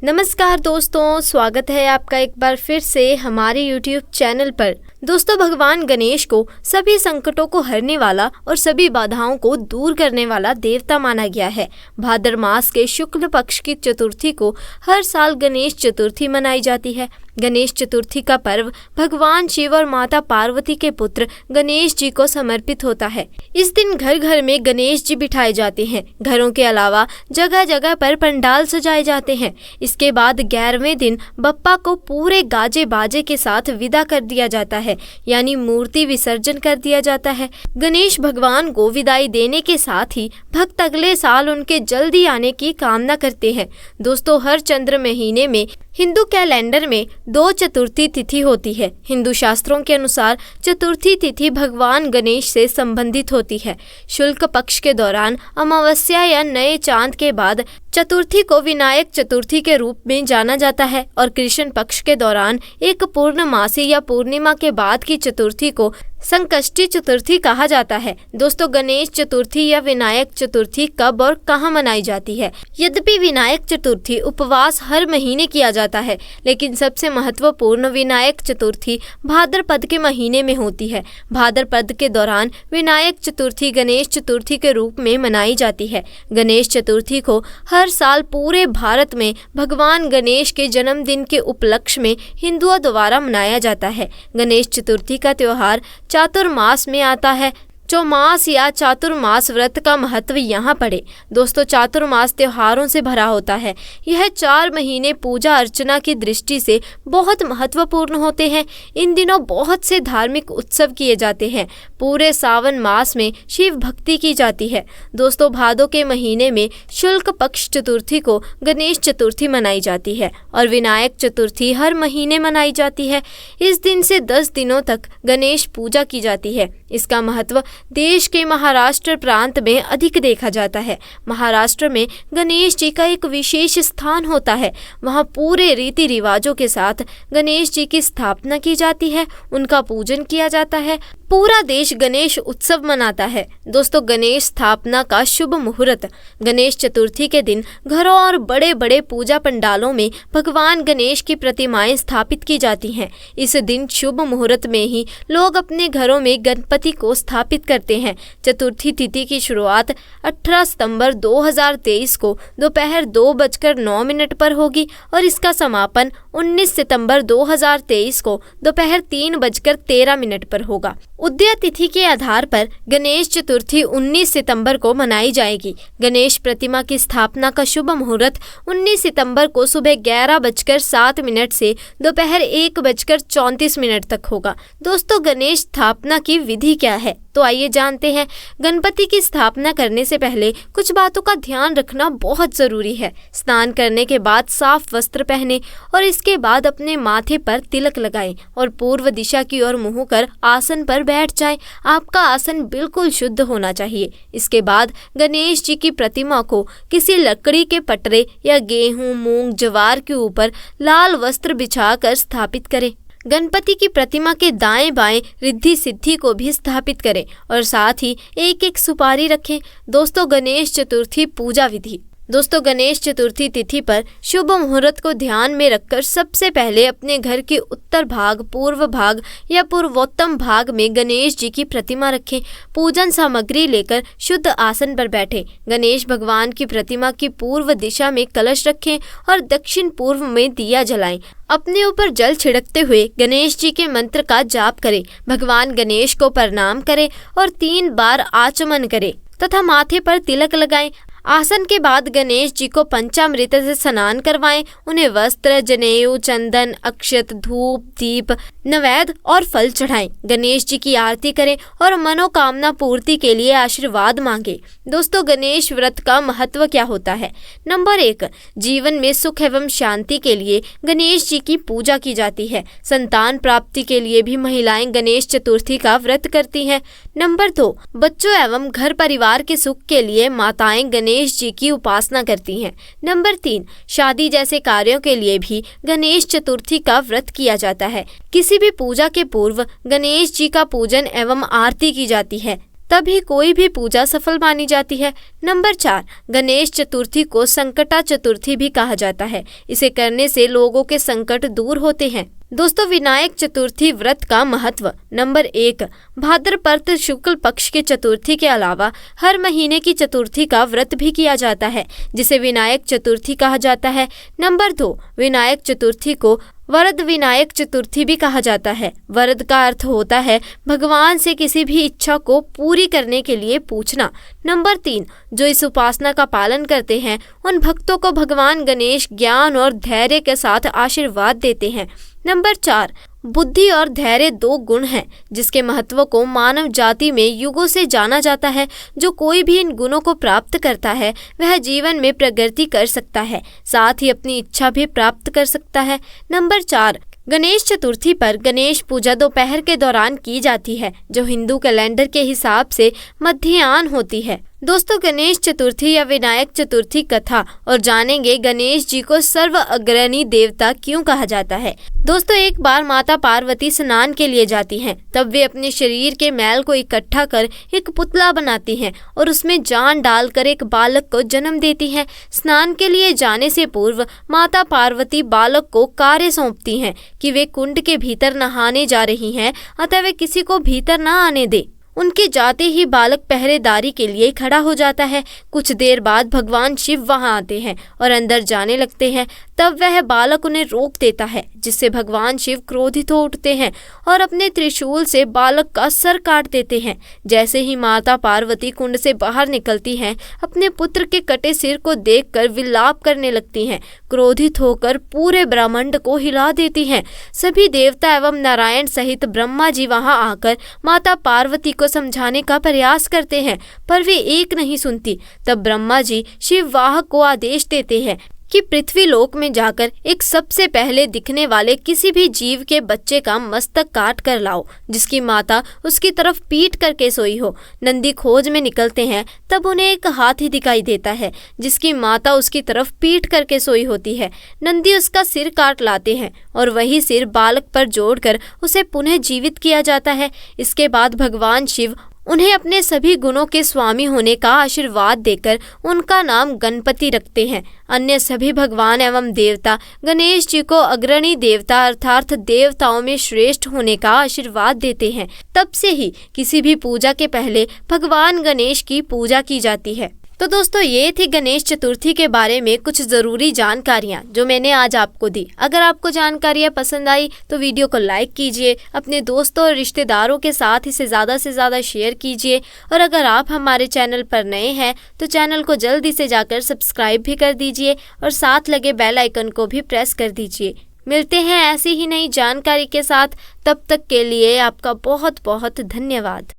नमस्कार दोस्तों, स्वागत है आपका एक बार फिर से हमारे YouTube चैनल पर। दोस्तों, भगवान गणेश को सभी संकटों को हरने वाला और सभी बाधाओं को दूर करने वाला देवता माना गया है। भाद्र मास के शुक्ल पक्ष की चतुर्थी को हर साल गणेश चतुर्थी मनाई जाती है। गणेश चतुर्थी का पर्व भगवान शिव और माता पार्वती के पुत्र गणेश जी को समर्पित होता है। इस दिन घर घर में गणेश जी बिठाए जाते हैं। घरों के अलावा जगह जगह पर पंडाल सजाए जाते हैं। इसके बाद 11वें दिन बप्पा को पूरे गाजे बाजे के साथ विदा कर दिया जाता है, यानी मूर्ति विसर्जन कर दिया जाता है। गणेश भगवान को विदाई देने के साथ ही भक्त अगले साल उनके जल्दी आने की कामना करते हैं। दोस्तों, हर चंद्र महीने में हिंदू कैलेंडर में 2 चतुर्थी तिथि होती है। हिंदू शास्त्रों के अनुसार चतुर्थी तिथि भगवान गणेश से संबंधित होती है। शुक्ल पक्ष के दौरान अमावस्या या नए चांद के बाद चतुर्थी को विनायक चतुर्थी के रूप में जाना जाता है और कृष्ण पक्ष के दौरान एक पूर्णमासी या पूर्णिमा के बाद की चतुर्थी को संकष्टी चतुर्थी कहा जाता है। दोस्तों, गणेश चतुर्थी या विनायक चतुर्थी कब और कहाँ मनाई जाती है? यद्यपि विनायक चतुर्थी उपवास हर महीने किया जाता है, लेकिन सबसे महत्वपूर्ण विनायक चतुर्थी भाद्रपद के महीने में होती है। भाद्रपद के दौरान विनायक चतुर्थी गणेश चतुर्थी के रूप में मनाई जाती है। गणेश चतुर्थी को हर साल पूरे भारत में भगवान गणेश के जन्मदिन के उपलक्ष्य में हिंदुओं द्वारा मनाया जाता है। गणेश चतुर्थी का त्योहार चातुर्मास में आता है। चौमास या चातुर्मास व्रत का महत्व यहाँ पड़े। दोस्तों, चातुर्मास त्योहारों से भरा होता है। यह 4 महीने पूजा अर्चना की दृष्टि से बहुत महत्वपूर्ण होते हैं। इन दिनों बहुत से धार्मिक उत्सव किए जाते हैं। पूरे सावन मास में शिव भक्ति की जाती है। दोस्तों, भादों के महीने में शुक्ल पक्ष चतुर्थी को गणेश चतुर्थी मनाई जाती है और विनायक चतुर्थी हर महीने मनाई जाती है। इस दिन से 10 दिनों तक गणेश पूजा की जाती है। इसका महत्व देश के महाराष्ट्र प्रांत में अधिक देखा जाता है। महाराष्ट्र में गणेश जी का एक विशेष स्थान होता है। वहाँ पूरे रीति रिवाजों के साथ गणेश जी की स्थापना की जाती है, उनका पूजन किया जाता है। पूरा देश गणेश उत्सव मनाता है। दोस्तों, गणेश स्थापना का शुभ मुहूर्त। गणेश चतुर्थी के दिन घरों और बड़े बड़े पूजा पंडालों में भगवान गणेश की प्रतिमाएं स्थापित की जाती हैं। इस दिन शुभ मुहूर्त में ही लोग अपने घरों में गणपति को स्थापित करते हैं। चतुर्थी तिथि की शुरुआत 18 सितंबर 2023 को दोपहर 2:09 पर होगी और इसका समापन 19 सितंबर 2023 को दोपहर 3:13 पर होगा। उदय तिथि के आधार पर गणेश चतुर्थी 19 सितंबर को मनाई जाएगी। गणेश प्रतिमा की स्थापना का शुभ मुहूर्त 19 सितंबर को सुबह 11:07 से दोपहर 1:34 तक होगा। दोस्तों, गणेश स्थापना की विधि क्या है? तो आइए जानते हैं। गणपति की स्थापना करने से पहले कुछ बातों का ध्यान रखना बहुत जरूरी है। स्नान करने के बाद साफ वस्त्र पहने और इसके बाद अपने माथे पर तिलक लगाएं और पूर्व दिशा की ओर मुंह कर आसन पर बैठ जाएं। आपका आसन बिल्कुल शुद्ध होना चाहिए। इसके बाद गणेश जी की प्रतिमा को किसी लकड़ी के पटरे या गेहूं, मूंग, ज्वार के ऊपर लाल वस्त्र बिछाकर स्थापित करें। गणपति की प्रतिमा के दाएं बाएं रिद्धि सिद्धि को भी स्थापित करें और साथ ही एक एक सुपारी रखें। दोस्तों, गणेश चतुर्थी पूजा विधि। दोस्तों, गणेश चतुर्थी तिथि पर शुभ मुहूर्त को ध्यान में रखकर सबसे पहले अपने घर के उत्तर भाग, पूर्व भाग या पूर्वोत्तम भाग में गणेश जी की प्रतिमा रखें। पूजन सामग्री लेकर शुद्ध आसन पर बैठें। गणेश भगवान की प्रतिमा की पूर्व दिशा में कलश रखें और दक्षिण पूर्व में दिया जलाएं। अपने ऊपर जल छिड़कते हुए गणेश जी के मंत्र का जाप करें। भगवान गणेश को प्रणाम करें और 3 बार आचमन करें तथा माथे पर तिलक लगाएं। आसन के बाद गणेश जी को पंचामृत से स्नान करवाएं। उन्हें वस्त्र, जनेऊ, चंदन, अक्षत, धूप, दीप, नैवेद्य और फल चढ़ाएं। गणेश जी की आरती करें और मनोकामना पूर्ति के लिए आशीर्वाद मांगे। दोस्तों, गणेश व्रत का महत्व क्या होता है? नंबर 1, जीवन में सुख एवं शांति के लिए गणेश जी की पूजा की जाती है। संतान प्राप्ति के लिए भी महिलाएं गणेश चतुर्थी का व्रत करती हैं। नंबर 2, बच्चों एवं घर परिवार के सुख के लिए माताएं गणेश जी की उपासना करती हैं। नंबर 3, शादी जैसे कार्यों के लिए भी गणेश चतुर्थी का व्रत किया जाता है। किसी भी पूजा के पूर्व गणेश जी का पूजन एवं आरती की जाती है, तभी कोई भी पूजा सफल मानी जाती है। नंबर 4, गणेश चतुर्थी को संकटा चतुर्थी भी कहा जाता है। इसे करने से लोगों के संकट दूर होते हैं। दोस्तों, विनायक चतुर्थी व्रत का महत्व। नंबर 1, भाद्रपद शुक्ल पक्ष के चतुर्थी के अलावा हर महीने की चतुर्थी का व्रत भी किया जाता है, जिसे विनायक चतुर्थी कहा जाता है। नंबर 2, विनायक चतुर्थी को वरद विनायक चतुर्थी भी कहा जाता है। वरद का अर्थ होता है भगवान से किसी भी इच्छा को पूरी करने के लिए पूछना। नंबर 3, जो इस उपासना का पालन करते हैं उन भक्तों को भगवान गणेश ज्ञान और धैर्य के साथ आशीर्वाद देते हैं। नंबर 4, बुद्धि और धैर्य 2 गुण हैं जिसके महत्व को मानव जाति में युगों से जाना जाता है। जो कोई भी इन गुणों को प्राप्त करता है वह जीवन में प्रगति कर सकता है, साथ ही अपनी इच्छा भी प्राप्त कर सकता है। नंबर 4, गणेश चतुर्थी पर गणेश पूजा दोपहर के दौरान की जाती है, जो हिंदू कैलेंडर के हिसाब से मध्याह्न होती है। दोस्तों, गणेश चतुर्थी या विनायक चतुर्थी कथा और जानेंगे गणेश जी को सर्व अग्रणी देवता क्यों कहा जाता है। दोस्तों, एक बार माता पार्वती स्नान के लिए जाती हैं, तब वे अपने शरीर के मैल को इकट्ठा कर एक पुतला बनाती हैं और उसमें जान डालकर एक बालक को जन्म देती हैं। स्नान के लिए जाने से पूर्व माता पार्वती बालक को कार्य सौंपती हैं कि वे कुंड के भीतर नहाने जा रही हैं, अतः वे किसी को भीतर न आने दे। उनके जाते ही बालक पहरेदारी के लिए खड़ा हो जाता है। कुछ देर बाद भगवान शिव वहां आते हैं और अंदर जाने लगते हैं। तब वह बालक उन्हें रोक देता है, जिससे भगवान शिव क्रोधित हो उठते हैं और अपने त्रिशूल से बालक का सर काट देते हैं। जैसे ही माता पार्वती कुंड से बाहर निकलती हैं, अपने पुत्र के कटे सिर को देखकर विलाप करने लगती हैं। क्रोधित होकर पूरे ब्रह्मांड को हिला देती हैं। सभी देवता एवं नारायण सहित ब्रह्मा जी वहां आकर माता पार्वती को समझाने का प्रयास करते हैं, पर वे एक नहीं सुनती। तब ब्रह्मा जी शिव वाहक को आदेश देते हैं कि पृथ्वी लोक में जाकर एक सबसे पहले दिखने वाले किसी भी जीव के बच्चे का मस्तक काट कर लाओ, जिसकी माता उसकी तरफ पीट करके सोई हो। नंदी खोज में निकलते हैं, तब उन्हें एक हाथी दिखाई देता है जिसकी माता उसकी तरफ पीट करके सोई होती है। नंदी उसका सिर काट लाते हैं और वही सिर बालक पर जोड़कर उसे पुनः जीवित किया जाता है। इसके बाद भगवान शिव उन्हें अपने सभी गुणों के स्वामी होने का आशीर्वाद देकर उनका नाम गणपति रखते हैं। अन्य सभी भगवान एवं देवता गणेश जी को अग्रणी देवता अर्थात देवताओं में श्रेष्ठ होने का आशीर्वाद देते हैं। तब से ही किसी भी पूजा के पहले भगवान गणेश की पूजा की जाती है। तो दोस्तों, ये थी गणेश चतुर्थी के बारे में कुछ ज़रूरी जानकारियाँ जो मैंने आज आपको दी। अगर आपको जानकारियाँ पसंद आई तो वीडियो को लाइक कीजिए, अपने दोस्तों और रिश्तेदारों के साथ इसे ज़्यादा से ज़्यादा शेयर कीजिए। और अगर आप हमारे चैनल पर नए हैं तो चैनल को जल्दी से जाकर सब्सक्राइब भी कर दीजिए और साथ लगे बेल आइकन को भी प्रेस कर दीजिए। मिलते हैं ऐसी ही नई जानकारी के साथ, तब तक के लिए आपका बहुत बहुत धन्यवाद।